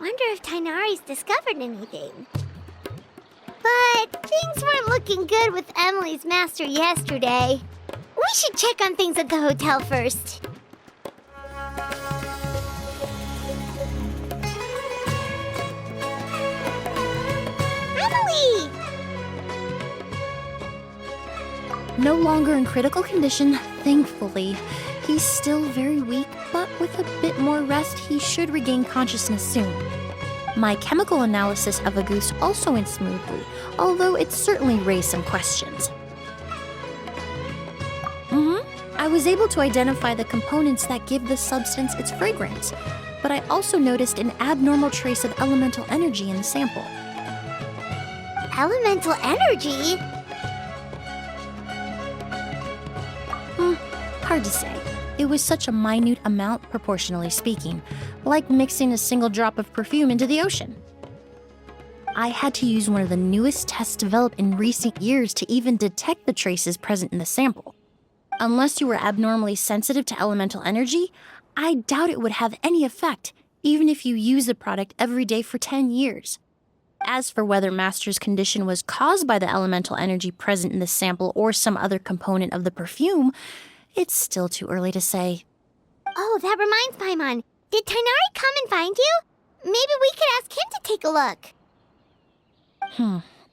wonder if Tighnari's discovered anything. But things weren't looking good with Emily's master yesterday. We should check on things at the hotel first. Emily! No longer in critical condition, thankfully. He's still very weak, but with a bit more rest, he should regain consciousness soon. My chemical analysis of Auguste also went smoothly, although it certainly raised some questions. I was able to identify the components that give the substance its fragrance, but I also noticed an abnormal trace of elemental energy in the sample. Elemental energy? Hard to say. It was such a minute amount, proportionally speaking, like mixing a single drop of perfume into the ocean. I had to use one of the newest tests developed in recent years to even detect the traces present in the sample. Unless you were abnormally sensitive to elemental energy, I doubt it would have any effect, even if you use the product every day for 10 years. As for whether Master's condition was caused by the elemental energy present in the sample or some other component of the perfume, it's still too early to say. Oh, that reminds Paimon. Did Tighnari come and find you? Maybe we could ask him to take a look.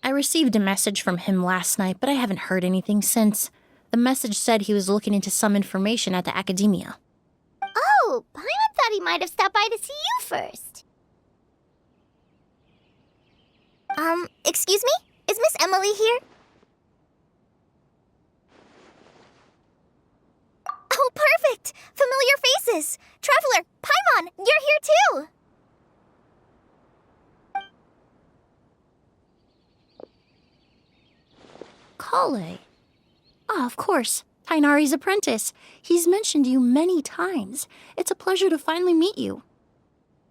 I received a message from him last night, but I haven't heard anything since. The message said he was looking into some information at the academia. Oh, Paimon thought he might have stopped by to see you first. Excuse me? Is Miss Emily here? Oh, perfect! Familiar faces! Traveler, Paimon, you're here too! Kale. Ah, of course. Tighnari's apprentice. He's mentioned you many times. It's a pleasure to finally meet you.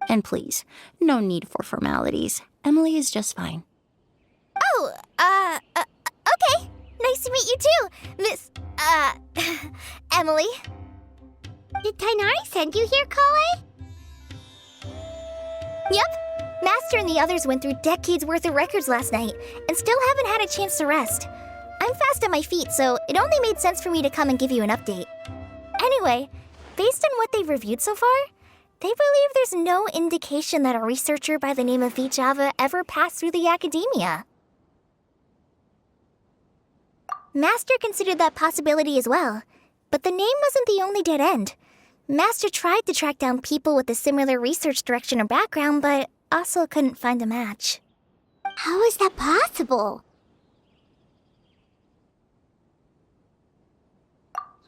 And please, no need for formalities. Emily is just fine. Oh, okay. Nice to meet you too, Miss, Emily. Did Tighnari send you here, Kale? Yep. Master and the others went through decades worth of records last night and still haven't had a chance to rest. I'm fast on my feet, so it only made sense for me to come and give you an update. Anyway, based on what they've reviewed so far, they believe there's no indication that a researcher by the name of Vijava ever passed through the academia. Master considered that possibility as well, but the name wasn't the only dead end. Master tried to track down people with a similar research direction or background, but also couldn't find a match. How is that possible?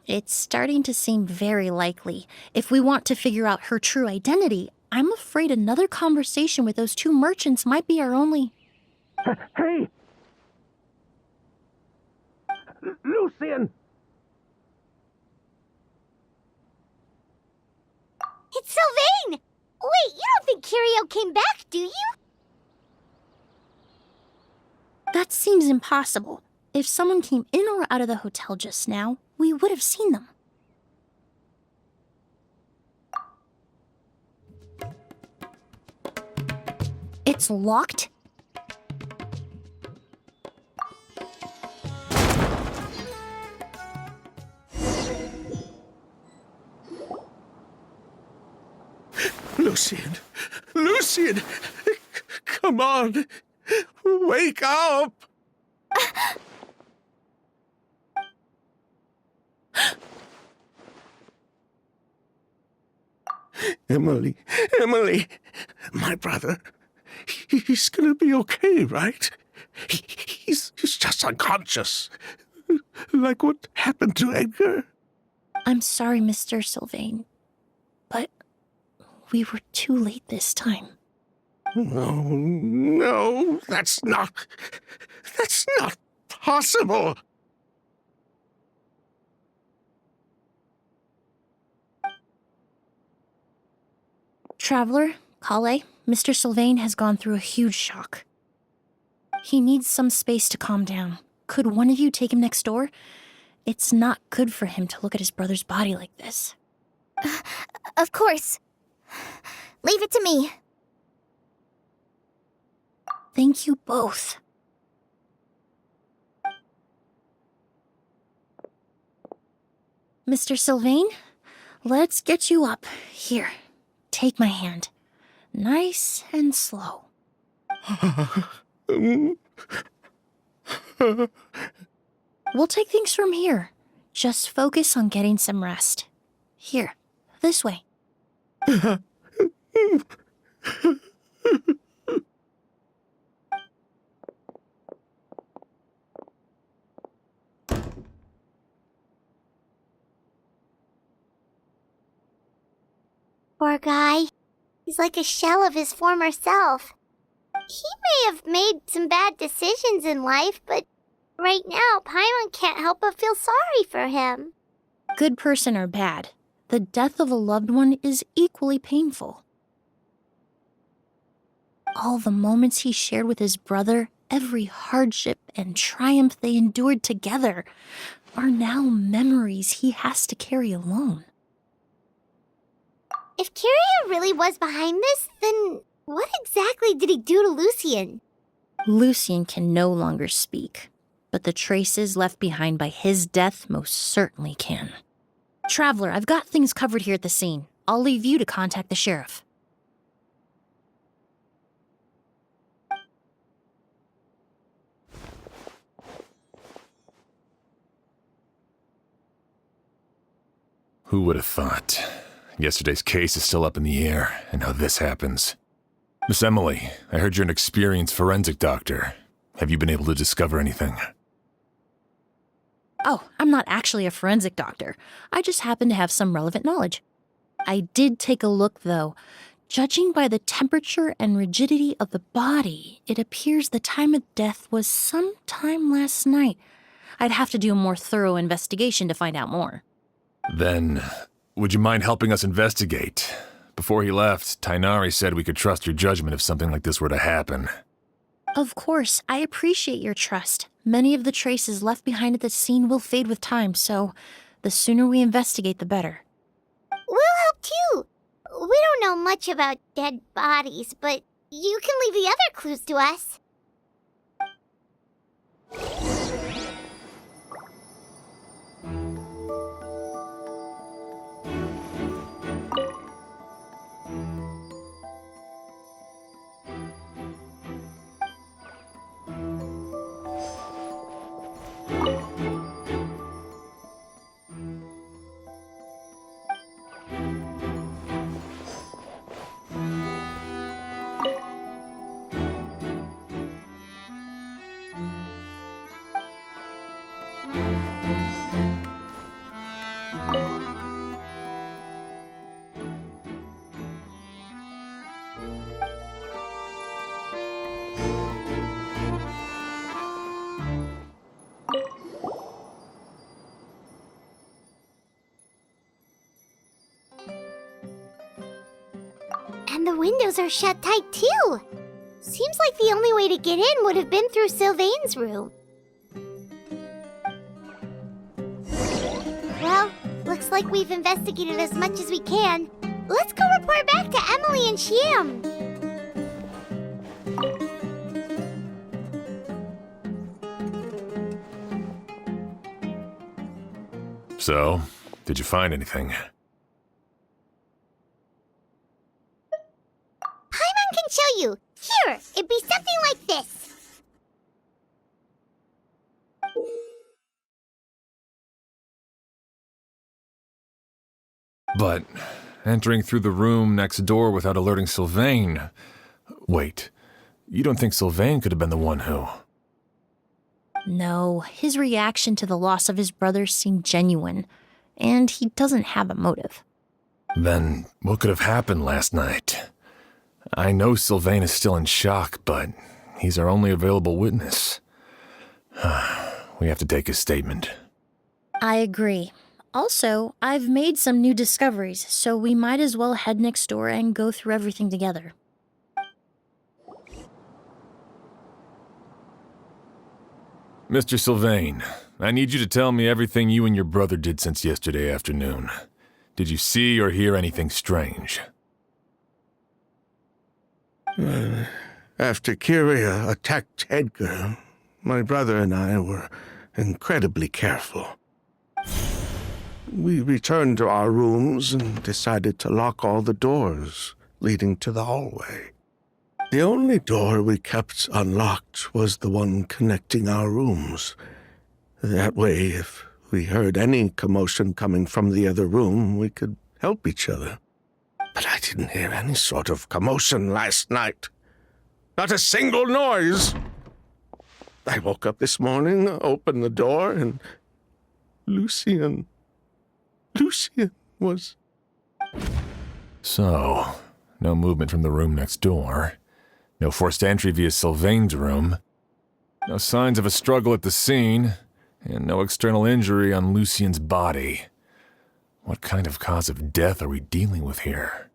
It's starting to seem very likely. If we want to figure out her true identity, I'm afraid another conversation with those two merchants might be our only... Hey! Lucian! It's Sylvain! Wait, you don't think Kirio came back, do you? That seems impossible. If someone came in or out of the hotel just now, we would have seen them. It's locked? Lucian! Lucian! Come on! Wake up! Emily, my brother, he's gonna be okay, right? He's just unconscious. Like what happened to Edgar. I'm sorry, Mr. Sylvain, but we were too late this time. No, that's not possible. Traveler, Kale, Mr. Sylvain has gone through a huge shock. He needs some space to calm down. Could one of you take him next door? It's not good for him to look at his brother's body like this. Of course. Leave it to me. Thank you both. Mr. Sylvain, let's get you up. Here, take my hand. Nice and slow. We'll take things from here. Just focus on getting some rest. Here, this way. Poor guy. He's like a shell of his former self. He may have made some bad decisions in life, but right now, Paimon can't help but feel sorry for him. Good person or bad, the death of a loved one is equally painful. All the moments he shared with his brother, every hardship and triumph they endured together, are now memories he has to carry alone. If Kiryu really was behind this, then what exactly did he do to Lucien? Lucien can no longer speak, but the traces left behind by his death most certainly can. Traveler, I've got things covered here at the scene. I'll leave you to contact the sheriff. Who would have thought? Yesterday's case is still up in the air, and now this happens. Miss Emily, I heard you're an experienced forensic doctor. Have you been able to discover anything? Oh, I'm not actually a forensic doctor. I just happen to have some relevant knowledge. I did take a look, though. Judging by the temperature and rigidity of the body, it appears the time of death was sometime last night. I'd have to do a more thorough investigation to find out more. Then, would you mind helping us investigate? Before he left, Tainari said we could trust your judgment if something like this were to happen. Of course, I appreciate your trust. Many of the traces left behind at the scene will fade with time, so the sooner we investigate, the better. We'll help too. We don't know much about dead bodies, but you can leave the other clues to us. And the windows are shut tight too. Seems like the only way to get in would have been through Sylvain's room. Well, looks like we've investigated as much as we can. Let's go report back to Emily and Xiam. So, did you find anything? Paimon can show you. Here, it'd be something like this. But entering through the room next door without alerting Sylvain... Wait, you don't think Sylvain could have been the one who... No, his reaction to the loss of his brother seemed genuine, and he doesn't have a motive. Then what could have happened last night? I know Sylvain is still in shock, but he's our only available witness. We have to take his statement. I agree. Also, I've made some new discoveries, so we might as well head next door and go through everything together. Mr. Sylvain, I need you to tell me everything you and your brother did since yesterday afternoon. Did you see or hear anything strange? After Kyria attacked Edgar, my brother and I were incredibly careful. We returned to our rooms and decided to lock all the doors leading to the hallway. The only door we kept unlocked was the one connecting our rooms. That way, if we heard any commotion coming from the other room, we could help each other. But I didn't hear any sort of commotion last night. Not a single noise. I woke up this morning, opened the door, and Lucian was... So, no movement from the room next door. No forced entry via Sylvain's room. No signs of a struggle at the scene. And no external injury on Lucian's body. What kind of cause of death are we dealing with here?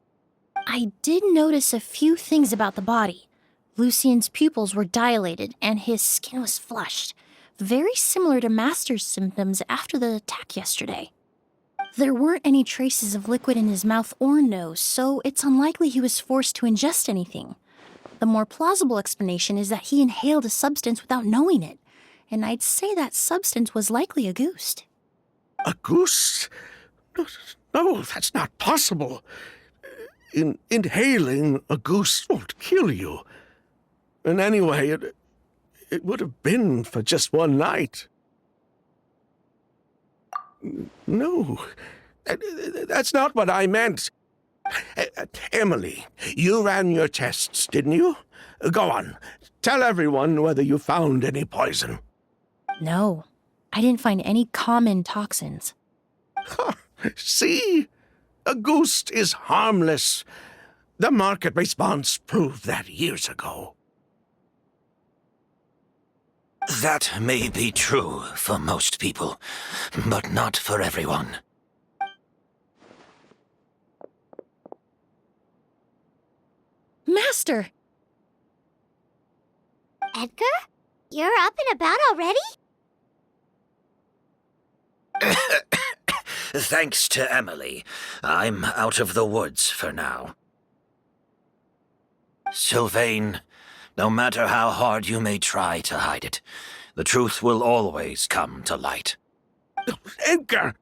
I did notice a few things about the body. Lucian's pupils were dilated, and his skin was flushed, very similar to Master's symptoms after the attack yesterday. There weren't any traces of liquid in his mouth or nose, so it's unlikely he was forced to ingest anything. The more plausible explanation is that he inhaled a substance without knowing it, and I'd say that substance was likely a ghost. A goose? No, that's not possible. Inhaling a goose won't kill you. And anyway, it would have been for just one night. No, that's not what I meant. Emily, you ran your tests, didn't you? Go on, tell everyone whether you found any poison. No, I didn't find any common toxins. See? A ghost is harmless. The market response proved that years ago. That may be true for most people, but not for everyone. Master! Edgar? You're up and about already? Thanks to Emily, I'm out of the woods for now. Sylvain, no matter how hard you may try to hide it, the truth will always come to light. Edgar!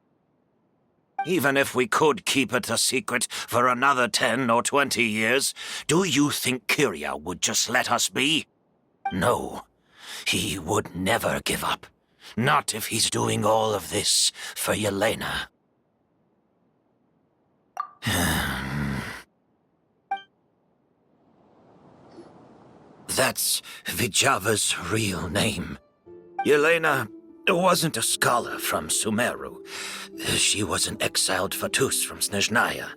Even if we could keep it a secret for another 10 or 20 years, do you think Kyria would just let us be? No, he would never give up. Not if he's doing all of this for Yelena. That's Vijava's real name. Yelena wasn't a scholar from SUMERU. She was an exiled Fatus from Snezhnaya.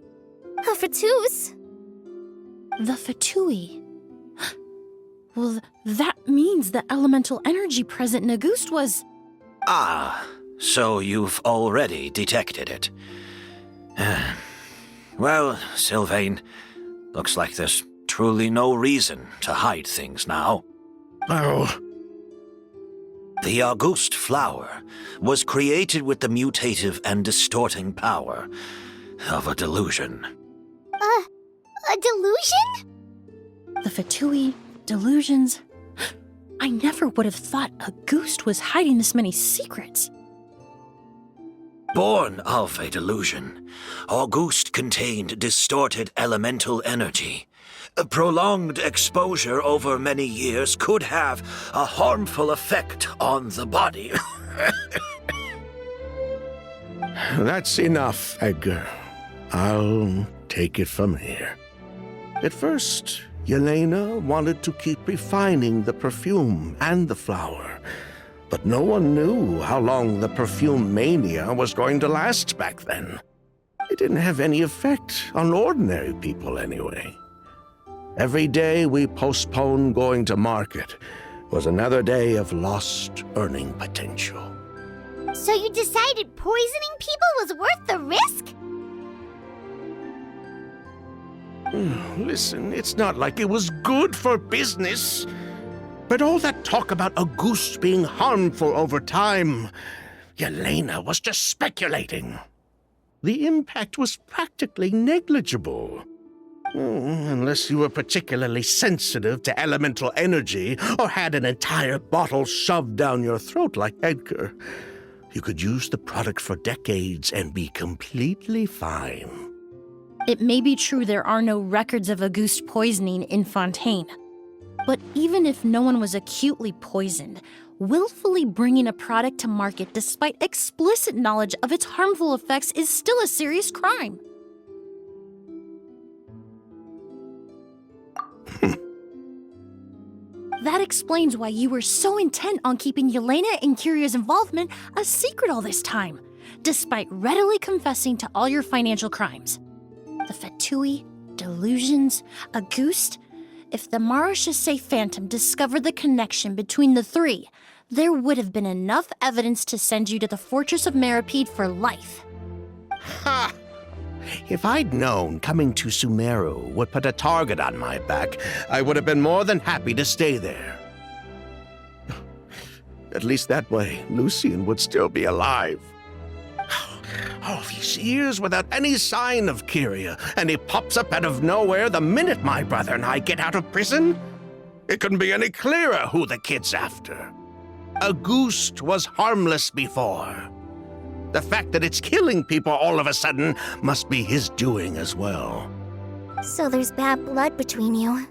A Fatus? The Fatui. Well, that means the elemental energy present in a ghost was... Ah, so you've already detected it. Well, Sylvain, looks like there's truly no reason to hide things now. Oh. The August flower was created with the mutative and distorting power of a delusion. A delusion? The Fatui, delusions... I never would have thought a ghost was hiding this many secrets. Born of a delusion, August contained distorted elemental energy. A prolonged exposure over many years could have a harmful effect on the body. That's enough, Edgar. I'll take it from here. At first, Yelena wanted to keep refining the perfume and the flower, but no one knew how long the perfume mania was going to last back then. It didn't have any effect on ordinary people anyway. Every day we postponed going to market was another day of lost earning potential. So you decided poisoning people was worth the risk? Listen, it's not like it was good for business. But all that talk about a goose being harmful over time, Yelena was just speculating. The impact was practically negligible. Unless you were particularly sensitive to elemental energy or had an entire bottle shoved down your throat like Edgar. You could use the product for decades and be completely fine. It may be true there are no records of Auguste poisoning in Fontaine. But even if no one was acutely poisoned, willfully bringing a product to market despite explicit knowledge of its harmful effects is still a serious crime. That explains why you were so intent on keeping Yelena and Kiria's involvement a secret all this time, despite readily confessing to all your financial crimes. The Fatui, delusions, Auguste. If the Marechaussee Phantom discovered the connection between the three, there would have been enough evidence to send you to the Fortress of Meripede for life. Ha! If I'd known coming to SUMERU would put a target on my back, I would have been more than happy to stay there. At least that way, Lucien would still be alive. All these years without any sign of Kiria, and he pops up out of nowhere the minute my brother and I get out of prison? It couldn't be any clearer who the kid's after. Auguste was harmless before. The fact that it's killing people all of a sudden must be his doing as well. So there's bad blood between you.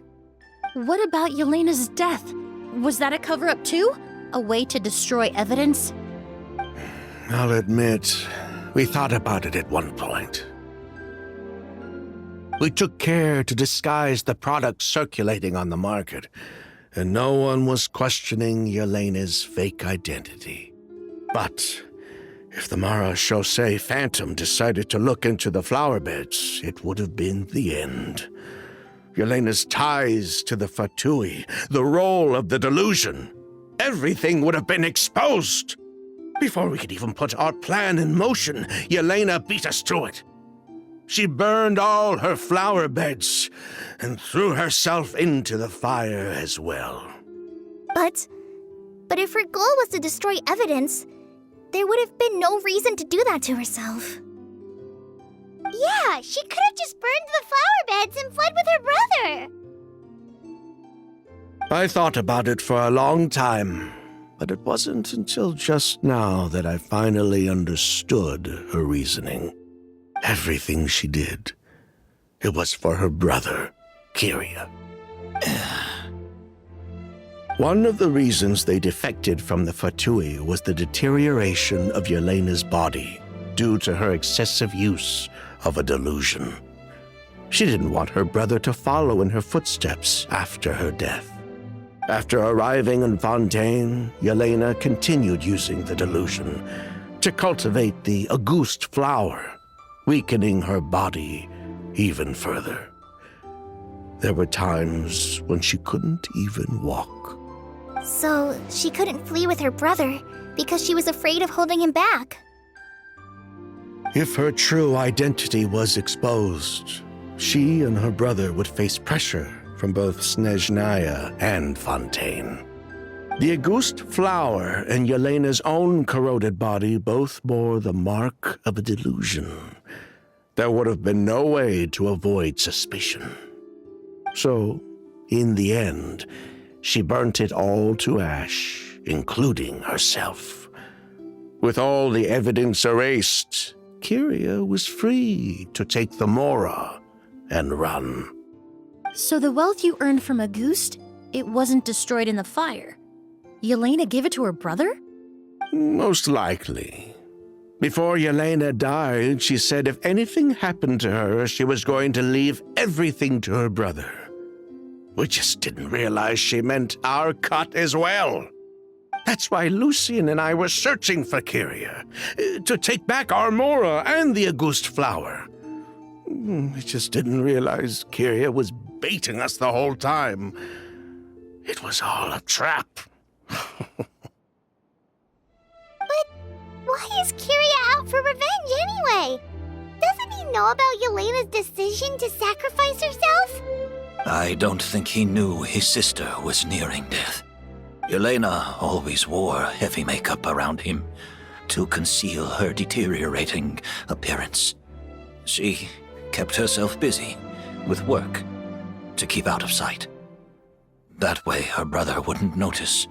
What about Yelena's death? Was that a cover-up too? A way to destroy evidence? I'll admit, we thought about it at one point. We took care to disguise the products circulating on the market, and no one was questioning Yelena's fake identity. But if the Marechaussee Phantom decided to look into the flower beds, it would have been the end. Yelena's ties to the Fatui, the role of the delusion, everything would have been exposed. Before we could even put our plan in motion, Yelena beat us to it. She burned all her flower beds and threw herself into the fire as well. But if her goal was to destroy evidence, there would have been no reason to do that to herself. Yeah, she could have just burned the flower beds and fled with her brother. I thought about it for a long time, but it wasn't until just now that I finally understood her reasoning. Everything she did, it was for her brother, Kiria. One of the reasons they defected from the Fatui was the deterioration of Yelena's body due to her excessive use of a delusion. She didn't want her brother to follow in her footsteps after her death. After arriving in Fontaine, Yelena continued using the delusion to cultivate the Auguste flower, weakening her body even further. There were times when she couldn't even walk. So she couldn't flee with her brother because she was afraid of holding him back. If her true identity was exposed, she and her brother would face pressure from both Snezhnaya and Fontaine. The Auguste flower and Yelena's own corroded body both bore the mark of a delusion. There would have been no way to avoid suspicion. So, in the end, she burnt it all to ash, including herself. With all the evidence erased, Kiria was free to take the Mora and run. So the wealth you earned from Auguste, it wasn't destroyed in the fire. Yelena gave it to her brother? Most likely. Before Yelena died, she said if anything happened to her, she was going to leave everything to her brother. We just didn't realize she meant our cut as well. That's why Lucien and I were searching for Kiria, to take back our Mora and the Auguste flower. We just didn't realize Kiria was baiting us the whole time. It was all a trap. But why is Kiria out for revenge anyway? Doesn't he know about Yelena's decision to sacrifice herself? I don't think he knew his sister was nearing death. Yelena always wore heavy makeup around him to conceal her deteriorating appearance. She kept herself busy, with work, to keep out of sight. That way her brother wouldn't notice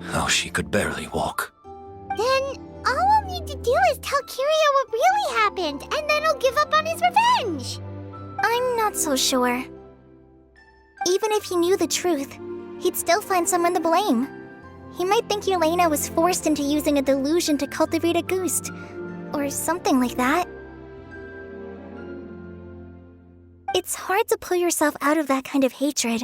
how she could barely walk. Then all we'll need to do is tell Kiria what really happened, and then he'll give up on his revenge. I'm not so sure. Even if he knew the truth, he'd still find someone to blame. He might think Yelena was forced into using a delusion to cultivate a ghost, or something like that. It's hard to pull yourself out of that kind of hatred,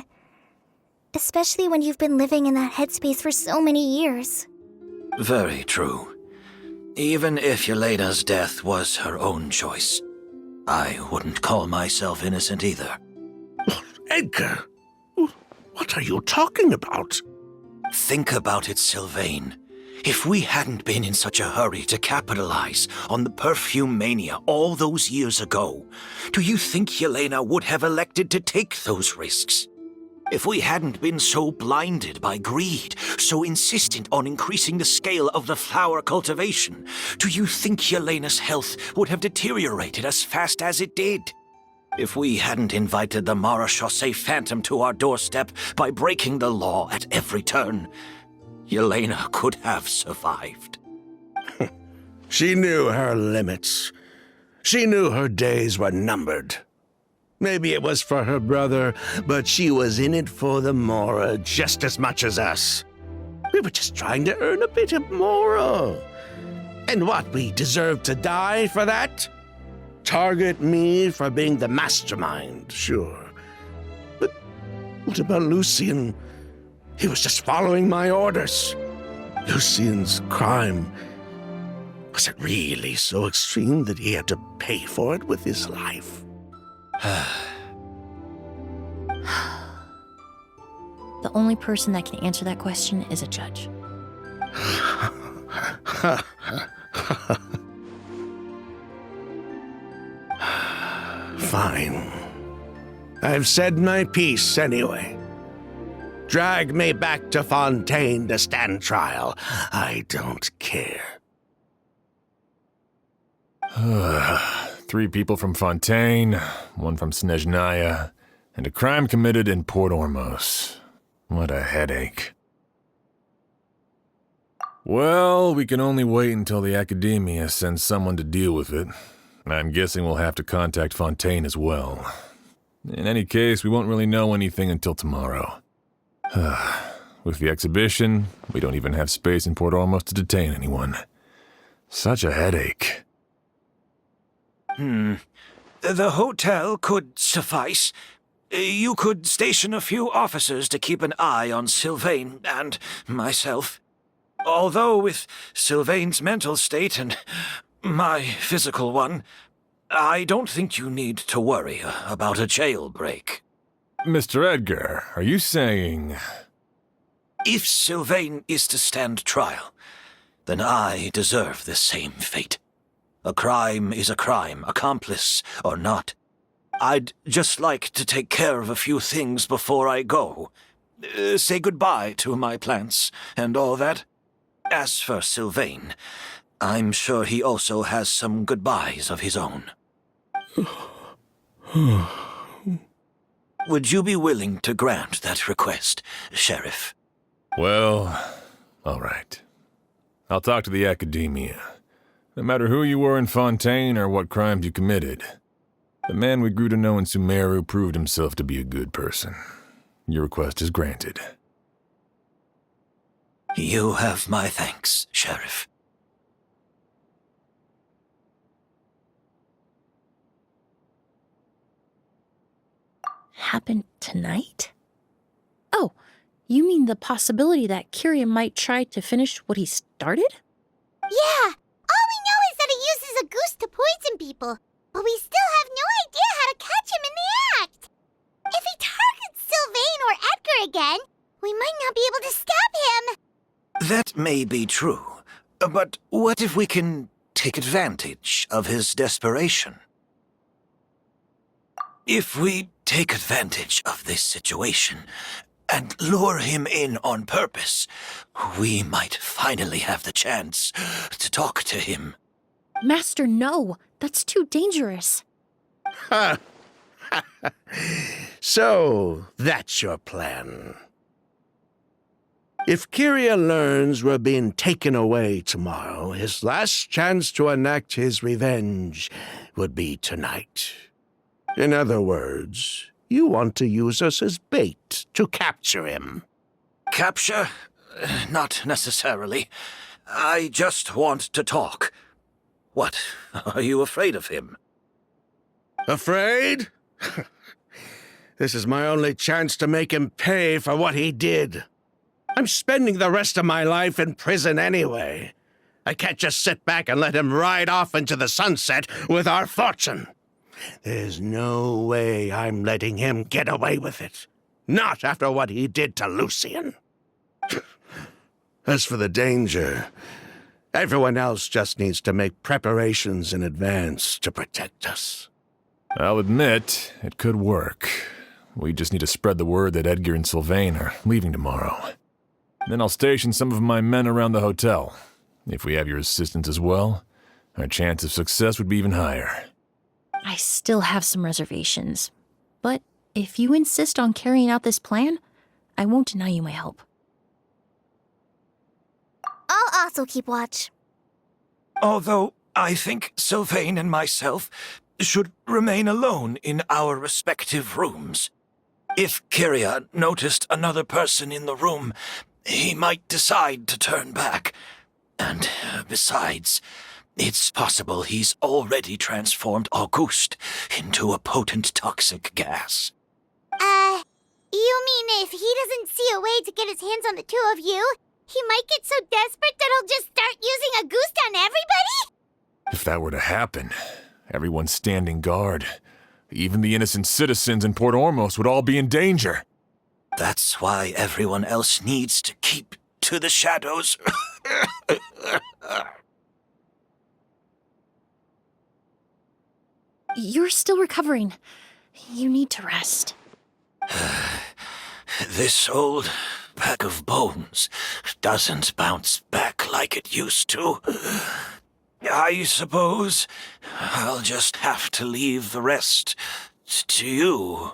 especially when you've been living in that headspace for so many years. Very true. Even if Yelena's death was her own choice, I wouldn't call myself innocent either. Edgar, what are you talking about? Think about it, Sylvain. If we hadn't been in such a hurry to capitalize on the perfume mania all those years ago, do you think Yelena would have elected to take those risks? If we hadn't been so blinded by greed, so insistent on increasing the scale of the flower cultivation, do you think Yelena's health would have deteriorated as fast as it did? If we hadn't invited the Marechaussee Phantom to our doorstep by breaking the law at every turn, Yelena could have survived. She knew her limits. She knew her days were numbered. Maybe it was for her brother, but she was in it for the Mora just as much as us. We were just trying to earn a bit of Mora. And what, we deserve to die for that? Target me for being the mastermind, sure. But what about Lucian? He was just following my orders. Lucian's crime, was it really so extreme that he had to pay for it with his life? The only person that can answer that question is a judge. Fine. I've said my piece anyway. Drag me back to Fontaine to stand trial. I don't care. 3 people from Fontaine, 1 from Snezhnaya, and a crime committed in Port Ormos. What a headache. Well, we can only wait until the Academia sends someone to deal with it. I'm guessing we'll have to contact Fontaine as well. In any case, we won't really know anything until tomorrow. With the exhibition, we don't even have space in Port Ormos to detain anyone. Such a headache. The hotel could suffice. You could station a few officers to keep an eye on Sylvain and myself. Although with Sylvain's mental state and my physical one, I don't think you need to worry about a jailbreak. Mr. Edgar, are you saying... If Sylvain is to stand trial, then I deserve the same fate. A crime is a crime, accomplice or not. I'd just like to take care of a few things before I go. Say goodbye to my plants and all that. As for Sylvain, I'm sure he also has some goodbyes of his own. Would you be willing to grant that request, Sheriff? Well, all right. I'll talk to the Academia. No matter who you were in Fontaine or what crimes you committed, the man we grew to know in SUMERU proved himself to be a good person. Your request is granted. You have my thanks, Sheriff. Happen tonight? Oh, you mean the possibility that Kiria might try to finish what he started? Yeah, all we know is that he uses a goose to poison people, but we still have no idea how to catch him in the act. If he targets Sylvain or Edgar again, we might not be able to stop him. That may be true, but what if we can take advantage of his desperation? If we take advantage of this situation and lure him in on purpose, we might finally have the chance to talk to him. Master, no. That's too dangerous. Ha! So, that's your plan. If Kiria learns we're being taken away tomorrow, his last chance to enact his revenge would be tonight. In other words, you want to use us as bait to capture him. Capture? Not necessarily. I just want to talk. What? Are you afraid of him? Afraid? This is my only chance to make him pay for what he did. I'm spending the rest of my life in prison anyway. I can't just sit back and let him ride off into the sunset with our fortune. There's no way I'm letting him get away with it. Not after what he did to Lucian. As for the danger, everyone else just needs to make preparations in advance to protect us. I'll admit, it could work. We just need to spread the word that Edgar and Sylvain are leaving tomorrow. Then I'll station some of my men around the hotel. If we have your assistance as well, our chance of success would be even higher. I still have some reservations. But if you insist on carrying out this plan, I won't deny you my help. I'll also keep watch. Although I think Sylvain and myself should remain alone in our respective rooms. If Kiria noticed another person in the room, he might decide to turn back. And besides, it's possible he's already transformed Auguste into a potent toxic gas. You mean if he doesn't see a way to get his hands on the two of you, he might get so desperate that he'll just start using Auguste on everybody? If that were to happen, everyone standing guard, even the innocent citizens in Port Ormos would all be in danger. That's why everyone else needs to keep to the shadows. You're still recovering. You need to rest. This old bag of bones doesn't bounce back like it used to. I suppose I'll just have to leave the rest to you.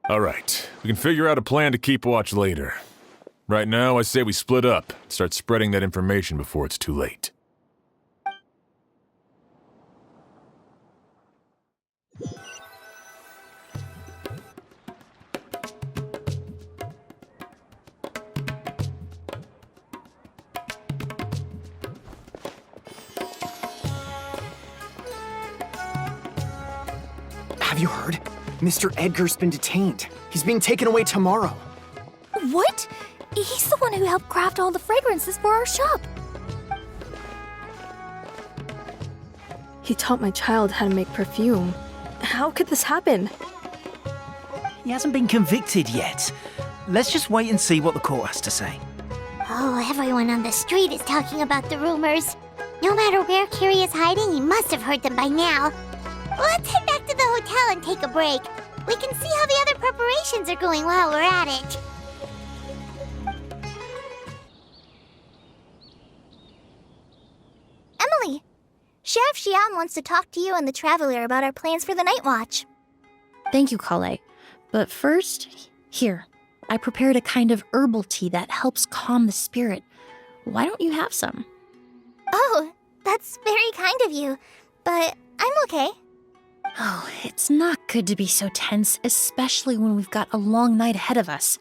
All right, we can figure out a plan to keep watch later. Right now, I say we split up and start spreading that information before it's too late. Have you heard? Mr. Edgar's been detained. He's being taken away tomorrow. What? He's the one who helped craft all the fragrances for our shop. He taught my child how to make perfume. How could this happen? He hasn't been convicted yet. Let's just wait and see what the court has to say. Oh, everyone on the street is talking about the rumors. No matter where Kiri is hiding, he must have heard them by now. Let's head back to the hotel and take a break. We can see how the other preparations are going while we're at it. Emily, Sheriff Xian wants to talk to you and the Traveler about our plans for the Night Watch. Thank you, Kale. But first, here, I prepared a kind of herbal tea that helps calm the spirit. Why don't you have some? Oh, that's very kind of you, but I'm okay. Oh, it's not good to be so tense, especially when we've got a long night ahead of us.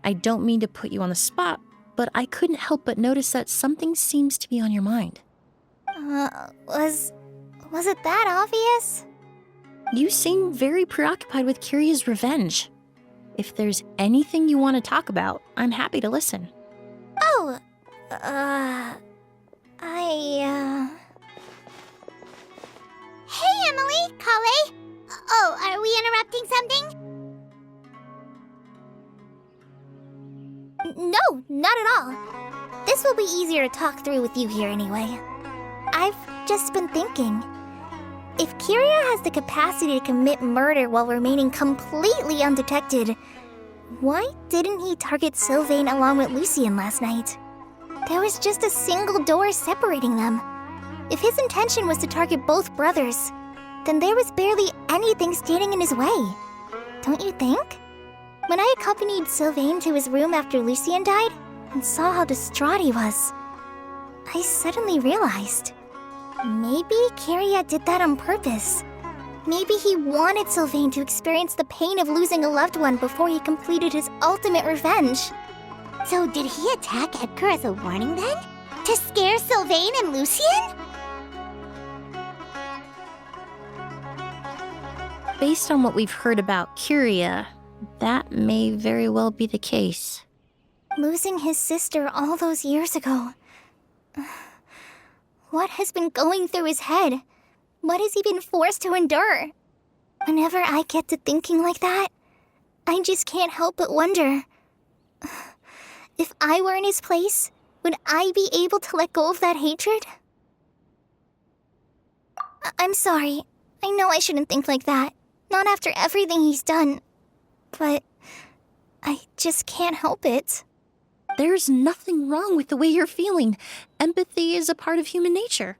I don't mean to put you on the spot, but I couldn't help but notice that something seems to be on your mind. Was it that obvious? You seem very preoccupied with Kiria's revenge. If there's anything you want to talk about, I'm happy to listen. Oh, Hey, Emily, Kale. Oh, are we interrupting something? No, not at all. This will be easier to talk through with you here anyway. I've just been thinking. If Kiria has the capacity to commit murder while remaining completely undetected, why didn't he target Sylvain along with Lucian last night? There was just a single door separating them. If his intention was to target both brothers, then there was barely anything standing in his way. don't you think? When I accompanied Sylvain to his room after Lucien died, and saw how distraught he was, I suddenly realized, maybe Kiria did that on purpose. Maybe he wanted Sylvain to experience the pain of losing a loved one before he completed his ultimate revenge. So did he attack Edgar as a warning then? To scare Sylvain and Lucien? Based on what we've heard about Kiria, that may very well be the case. Losing his sister all those years ago. What has been going through his head? What has he been forced to endure? Whenever I get to thinking like that, I just can't help but wonder. If I were in his place, would I be able to let go of that hatred? I'm sorry. I know I shouldn't think like that. Not after everything he's done. But I just can't help it. There's nothing wrong with the way you're feeling. Empathy is a part of human nature.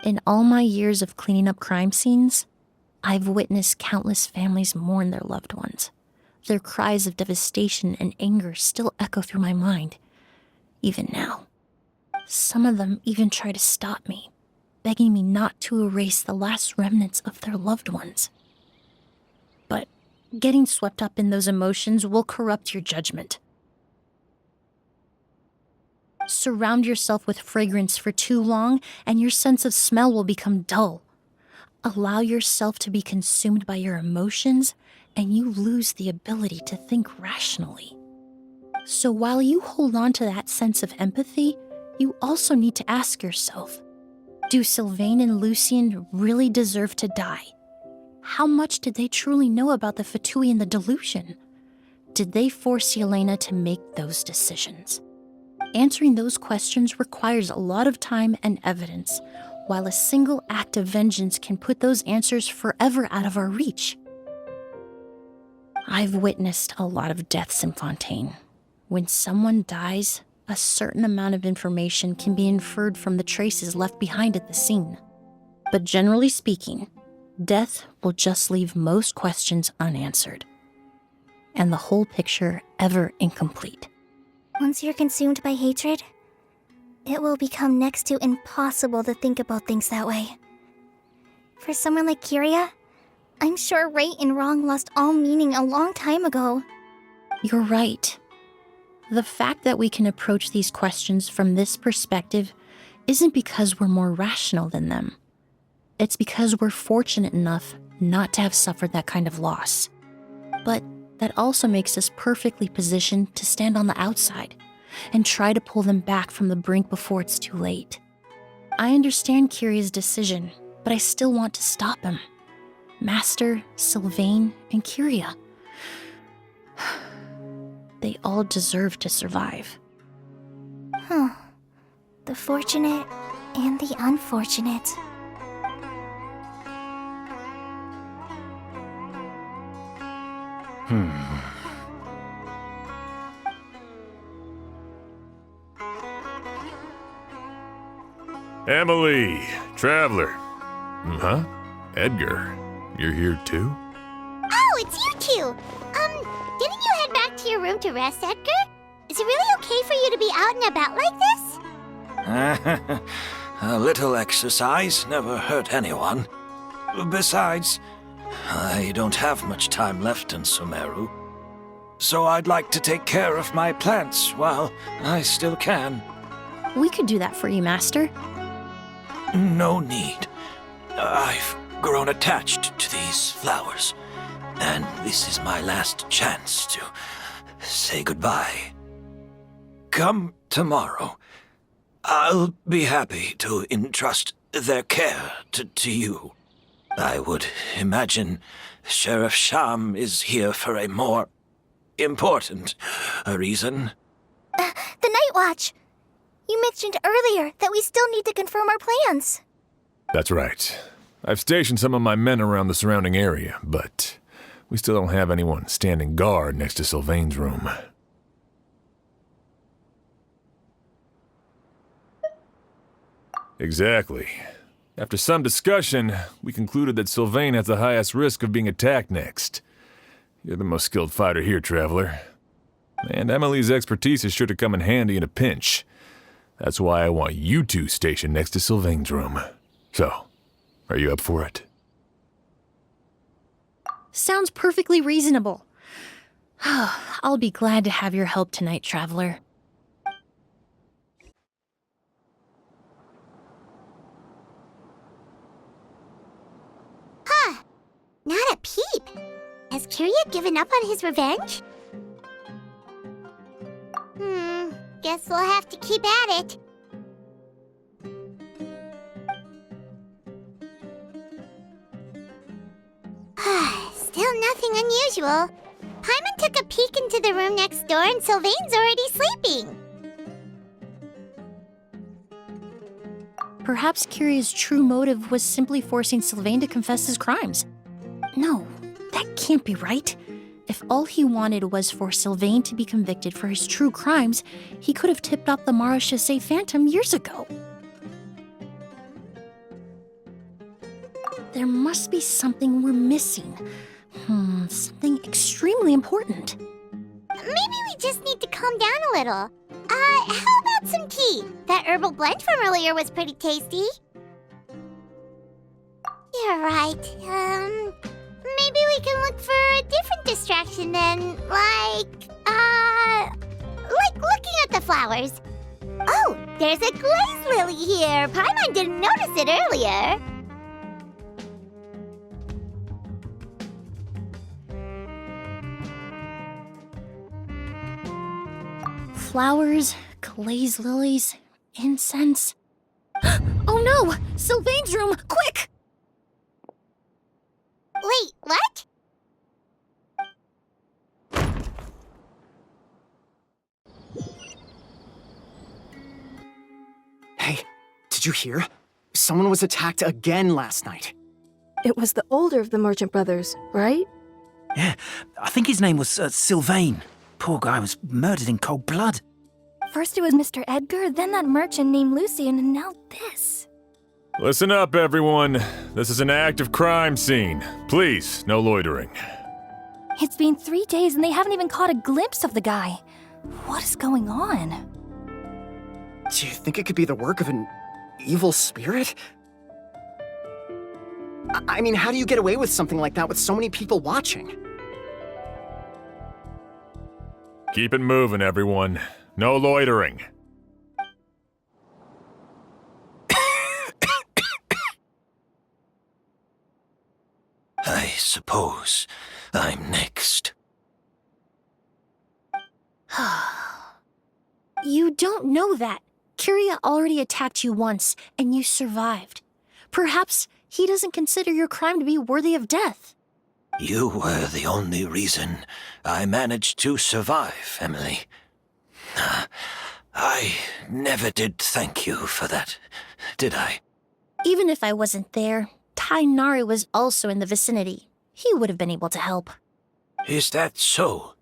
In all my years of cleaning up crime scenes, I've witnessed countless families mourn their loved ones. Their cries of devastation and anger still echo through my mind, even now. Some of them even try to stop me, begging me not to erase the last remnants of their loved ones. But getting swept up in those emotions will corrupt your judgment. Surround yourself with fragrance for too long, and your sense of smell will become dull. Allow yourself to be consumed by your emotions, and you lose the ability to think rationally. So while you hold on to that sense of empathy, you also need to ask yourself, do Sylvain and Lucien really deserve to die? How much did they truly know about the Fatui and the delusion? Did they force Yelena to make those decisions? Answering those questions requires a lot of time and evidence, while a single act of vengeance can put those answers forever out of our reach. I've witnessed a lot of deaths in Fontaine. When someone dies, a certain amount of information can be inferred from the traces left behind at the scene. But generally speaking, death will just leave most questions unanswered, and the whole picture ever incomplete. Once you're consumed by hatred, it will become next to impossible to think about things that way. For someone like Kiria, I'm sure right and wrong lost all meaning a long time ago. You're right. The fact that we can approach these questions from this perspective isn't because we're more rational than them. It's because we're fortunate enough not to have suffered that kind of loss. But that also makes us perfectly positioned to stand on the outside and try to pull them back from the brink before it's too late. I understand Kiria's decision, but I still want to stop him. Master, Sylvain, and Kiria. They all deserve to survive. The fortunate and the unfortunate. Emily, Traveler. Huh? Edgar, you're here too? Oh, it's you two! Didn't you head back to your room to rest, Edgar? Is it really okay for you to be out and about like this? A little exercise never hurt anyone. Besides, I don't have much time left in SUMERU. So I'd like to take care of my plants while I still can. We could do that for you, Master. No need. I've grown attached to these flowers, and this is my last chance to say goodbye. Come tomorrow. I'll be happy to entrust their care to you. I would imagine Sheriff Sham is here for a more important reason. The Night Watch! You mentioned earlier that we still need to confirm our plans. That's right. I've stationed some of my men around the surrounding area, but we still don't have anyone standing guard next to Sylvain's room. Exactly. After some discussion, we concluded that Sylvain has the highest risk of being attacked next. You're the most skilled fighter here, Traveler. And Emilie's expertise is sure to come in handy in a pinch. That's why I want you two stationed next to Sylvain's room. So, are you up for it? Sounds perfectly reasonable. I'll be glad to have your help tonight, Traveler. Huh. Not a peep. Has Kiria given up on his revenge? Guess we'll have to keep at it. Still nothing unusual. Paimon took a peek into the room next door and Sylvain's already sleeping. Perhaps Kiria's true motive was simply forcing Sylvain to confess his crimes. No, that can't be right. If all he wanted was for Sylvain to be convicted for his true crimes, he could have tipped off the Marechaussee Phantom years ago. There must be something we're missing. Something extremely important. Maybe we just need to calm down a little. How about some tea? That herbal blend from earlier was pretty tasty. You're right. Maybe we can look for a different distraction then, like looking at the flowers. Oh, there's a glaze lily here. Paimon didn't notice it earlier. Flowers, glaze lilies, incense. Oh no! Sylvain's room! Quick! Wait, what? Hey, did you hear? Someone was attacked again last night. It was the older of the merchant brothers, right? Yeah, I think his name was Sylvain. Poor guy was murdered in cold blood. First it was Mr. Edgar, then that merchant named Lucian, and now this. Listen up, everyone. This is an active crime scene. Please, no loitering. It's been 3 days and they haven't even caught a glimpse of the guy. What is going on? Do you think it could be the work of an evil spirit? I mean, how do you get away with something like that with so many people watching? Keep it moving, everyone. No loitering. I suppose I'm next. You don't know that. Kiria already attacked you once, and you survived. Perhaps he doesn't consider your crime to be worthy of death. You were the only reason I managed to survive, Emilie. I never did thank you for that, did I? Even if I wasn't there, Tainari was also in the vicinity. He would have been able to help. Is that so?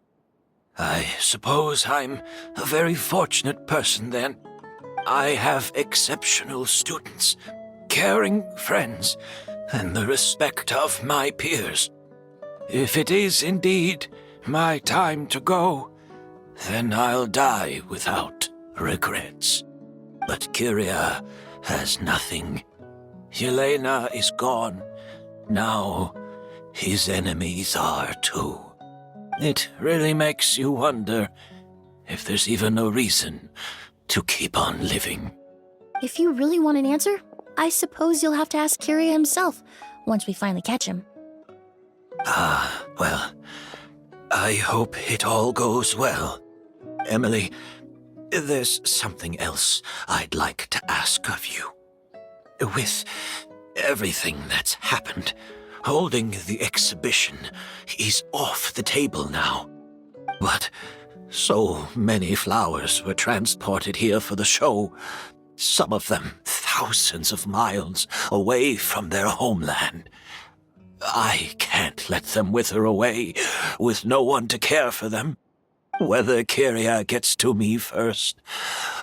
I suppose I'm a very fortunate person then. I have exceptional students, caring friends, and the respect of my peers. If it is indeed my time to go, then I'll die without regrets. But Kiria has nothing. Yelena is gone. Now his enemies are too. It really makes you wonder if there's even a reason to keep on living. If you really want an answer, I suppose you'll have to ask Kiria himself once we finally catch him. Well, I hope it all goes well. Emilie, there's something else I'd like to ask of you. With everything that's happened, holding the exhibition is off the table now. But so many flowers were transported here for the show, some of them thousands of miles away from their homeland. I can't let them wither away with no one to care for them. Whether Kiria gets to me first,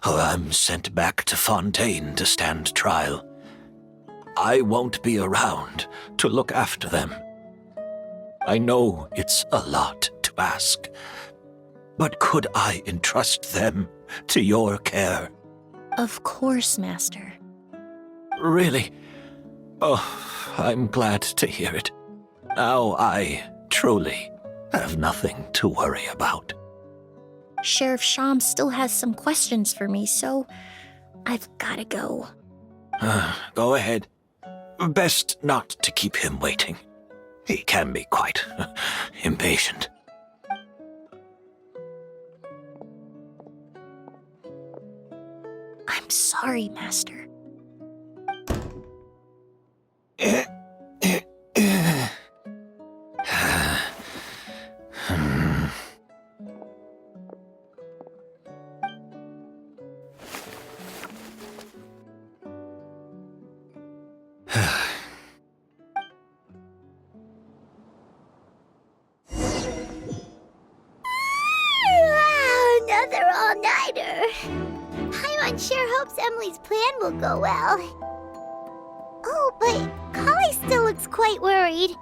or I'm sent back to Fontaine to stand trial, I won't be around to look after them. I know it's a lot to ask, but could I entrust them to your care? Of course, Master. Really? Oh, I'm glad to hear it. Now I truly have nothing to worry about. Sheriff Sham still has some questions for me, so I've gotta go. Go ahead. Best not to keep him waiting. He can be quite impatient. I'm sorry, Master. Another all-nighter. Paimon sure hopes Emily's plan will go well. Oh, but Kali still looks quite worried.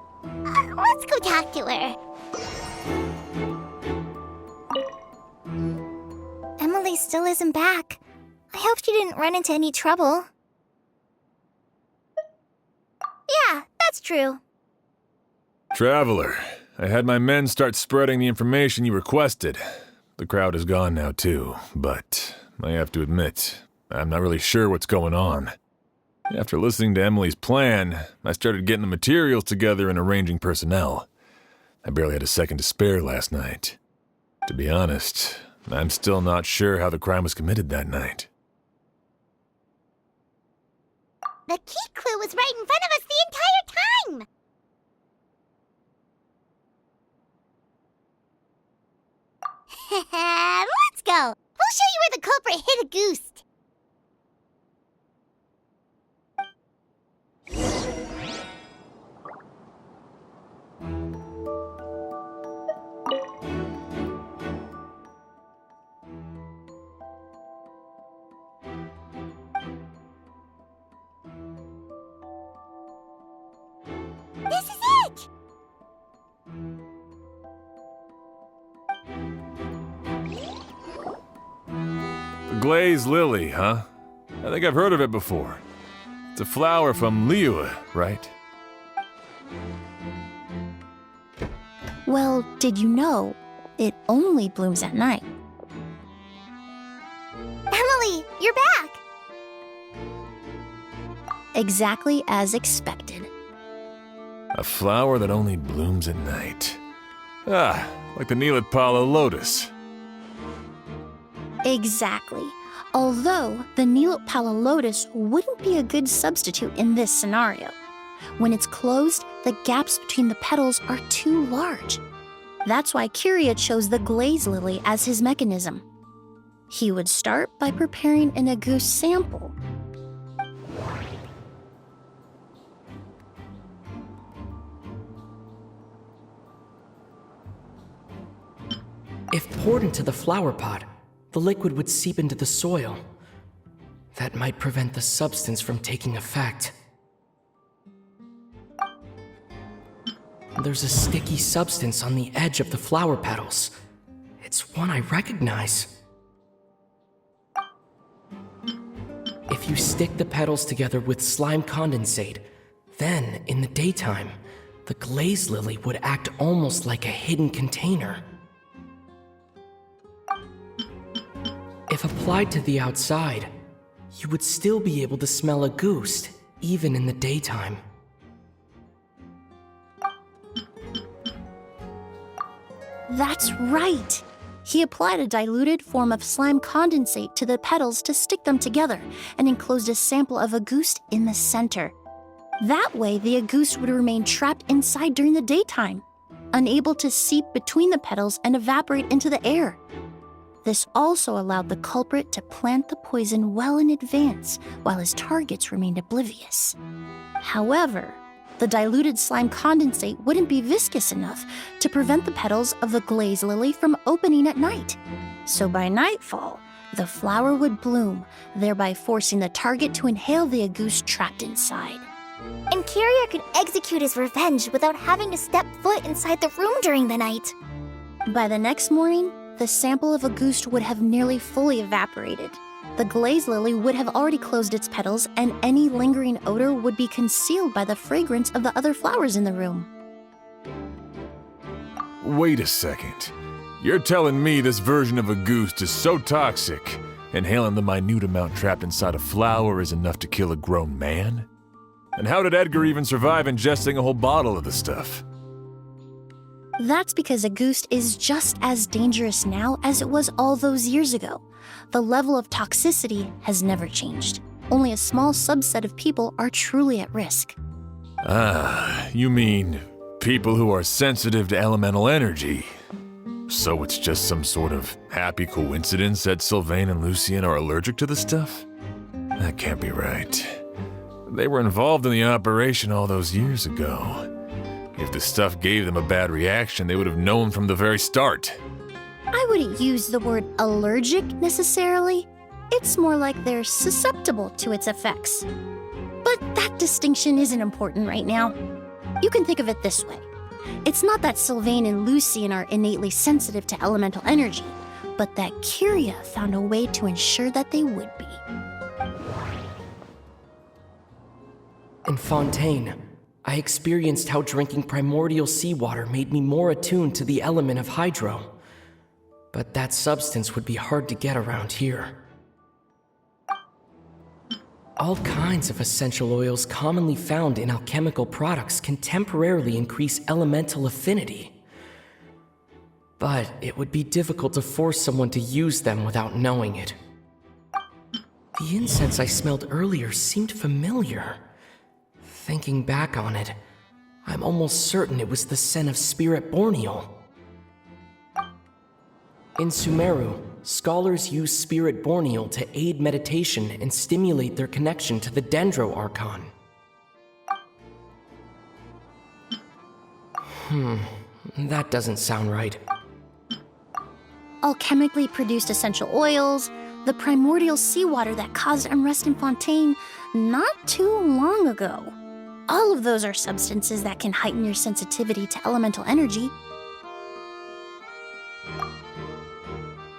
Let's go talk to her. Emily still isn't back. I hope she didn't run into any trouble. Yeah, that's true. Traveler, I had my men start spreading the information you requested. The crowd is gone now too, but I have to admit, I'm not really sure what's going on. After listening to Emily's plan, I started getting the materials together and arranging personnel. I barely had a second to spare last night. To be honest, I'm still not sure how the crime was committed that night. The key clue was right in front of us the entire time! Let's go! We'll show you where the culprit hid a goose. This is it! The glazed lily, huh? I think I've heard of it before. It's a flower from Liyue, right? Well, did you know it only blooms at night? Emily, you're back! Exactly as expected. A flower that only blooms at night. Ah, like the Neelitpala lotus. Exactly. Although the Neelitpala lotus wouldn't be a good substitute in this scenario. When it's closed, the gaps between the petals are too large. That's why Kiria chose the glaze lily as his mechanism. He would start by preparing an agouti sample. If poured into the flower pot, the liquid would seep into the soil. That might prevent the substance from taking effect. There's a sticky substance on the edge of the flower petals. It's one I recognize. If you stick the petals together with slime condensate, then, in the daytime, the glaze lily would act almost like a hidden container. If applied to the outside, you would still be able to smell a goose, even in the daytime. That's right! He applied a diluted form of slime condensate to the petals to stick them together and enclosed a sample of agouti in the center. That way, the agouti would remain trapped inside during the daytime, unable to seep between the petals and evaporate into the air. This also allowed the culprit to plant the poison well in advance while his targets remained oblivious. However, the diluted slime condensate wouldn't be viscous enough to prevent the petals of the glaze lily from opening at night. So by nightfall, the flower would bloom, thereby forcing the target to inhale the agouti trapped inside. And Kyria could execute his revenge without having to step foot inside the room during the night. By the next morning, the sample of Auguste would have nearly fully evaporated. The glaze lily would have already closed its petals, and any lingering odor would be concealed by the fragrance of the other flowers in the room. Wait a second. You're telling me this version of Auguste is so toxic, inhaling the minute amount trapped inside a flower is enough to kill a grown man? And how did Edgar even survive ingesting a whole bottle of the stuff? That's because Auguste is just as dangerous now as it was all those years ago. The level of toxicity has never changed. Only a small subset of people are truly at risk. Ah, you mean people who are sensitive to elemental energy. So it's just some sort of happy coincidence that Sylvain and Lucien are allergic to the stuff? That can't be right. They were involved in the operation all those years ago. If the stuff gave them a bad reaction, they would have known from the very start. I wouldn't use the word allergic necessarily. It's more like they're susceptible to its effects. But that distinction isn't important right now. You can think of it this way. It's not that Sylvain and Lucien are innately sensitive to elemental energy, but that Kyria found a way to ensure that they would be. In Fontaine, I experienced how drinking primordial seawater made me more attuned to the element of hydro. But that substance would be hard to get around here. All kinds of essential oils commonly found in alchemical products can temporarily increase elemental affinity. But it would be difficult to force someone to use them without knowing it. The incense I smelled earlier seemed familiar. Thinking back on it, I'm almost certain it was the scent of Spirit Borneal. In SUMERU, scholars use Spirit Borneal to aid meditation and stimulate their connection to the Dendro Archon. That doesn't sound right. Alchemically produced essential oils, the primordial seawater that caused unrest in Fontaine not too long ago. All of those are substances that can heighten your sensitivity to elemental energy.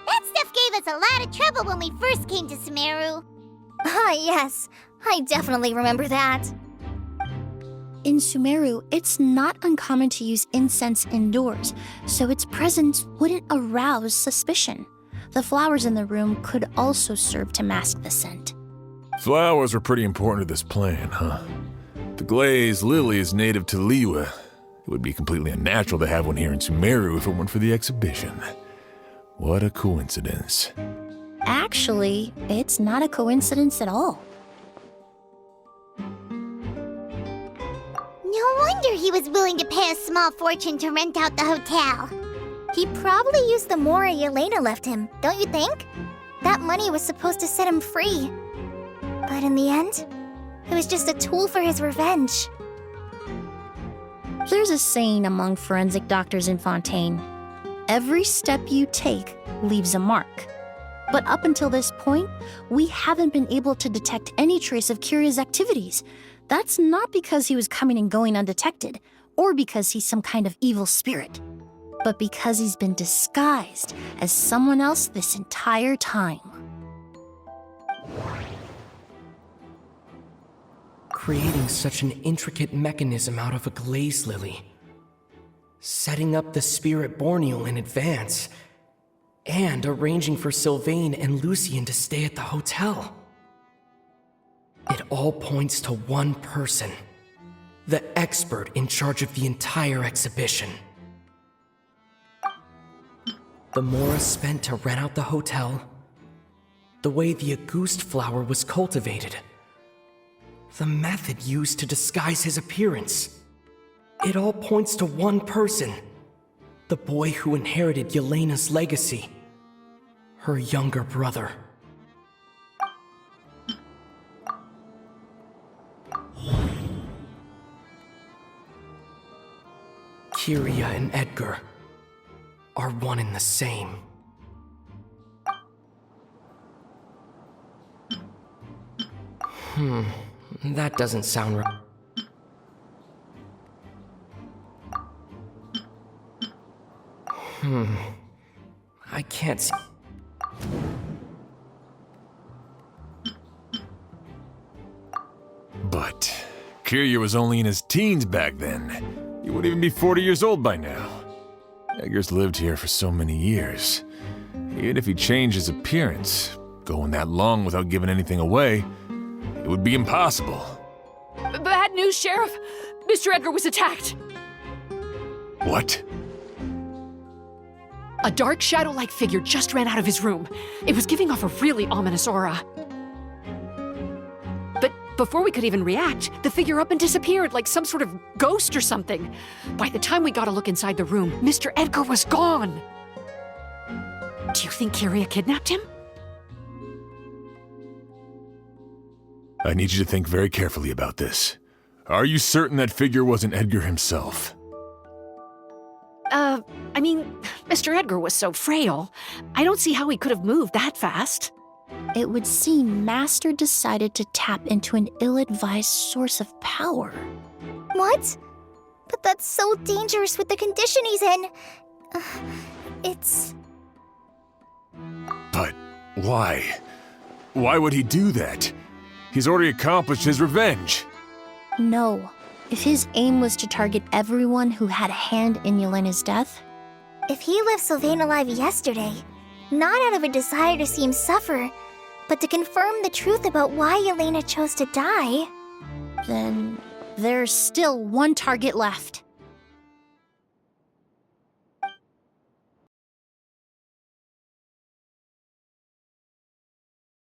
That stuff gave us a lot of trouble when we first came to SUMERU. Ah, yes. I definitely remember that. In SUMERU, it's not uncommon to use incense indoors, so its presence wouldn't arouse suspicion. The flowers in the room could also serve to mask the scent. Flowers were pretty important to this plan, huh? The glazed lily is native to Liyue. It would be completely unnatural to have one here in SUMERU if it weren't for the exhibition. What a coincidence. Actually, it's not a coincidence at all. No wonder he was willing to pay a small fortune to rent out the hotel. He probably used the mora Yelena left him, don't you think? That money was supposed to set him free. But in the end, it was just a tool for his revenge. There's a saying among forensic doctors in Fontaine. Every step you take leaves a mark. But up until this point, we haven't been able to detect any trace of Kyria's activities. That's not because he was coming and going undetected, or because he's some kind of evil spirit, but because he's been disguised as someone else this entire time. Creating such an intricate mechanism out of a glaze lily, setting up the Spirit Borneal in advance, and arranging for Sylvain and Lucien to stay at the hotel. It all points to one person, the expert in charge of the entire exhibition. The mora spent to rent out the hotel, the way the Auguste flower was cultivated, the method used to disguise his appearance. It all points to one person, the boy who inherited Yelena's legacy, her younger brother. Kyria and Edgar are one and the same. That doesn't sound right. I can't see. But Kiryu was only in his teens back then. He wouldn't even be 40 years old by now. Edgar's lived here for so many years. Even if he changed his appearance, going that long without giving anything away, it would be impossible. Bad news, Sheriff! Mr. Edgar was attacked! What? A dark shadow-like figure just ran out of his room. It was giving off a really ominous aura. But before we could even react, the figure up and disappeared like some sort of ghost or something. By the time we got a look inside the room, Mr. Edgar was gone! Do you think Kiria kidnapped him? I need you to think very carefully about this. Are you certain that figure wasn't Edgar himself? I mean, Mr. Edgar was so frail. I don't see how he could have moved that fast. It would seem Master decided to tap into an ill-advised source of power. What? But that's so dangerous with the condition he's in. It's... But why? Why would he do that? He's already accomplished his revenge. No. If his aim was to target everyone who had a hand in Yelena's death... If he left Sylvain alive yesterday, not out of a desire to see him suffer, but to confirm the truth about why Yelena chose to die... Then there's still one target left.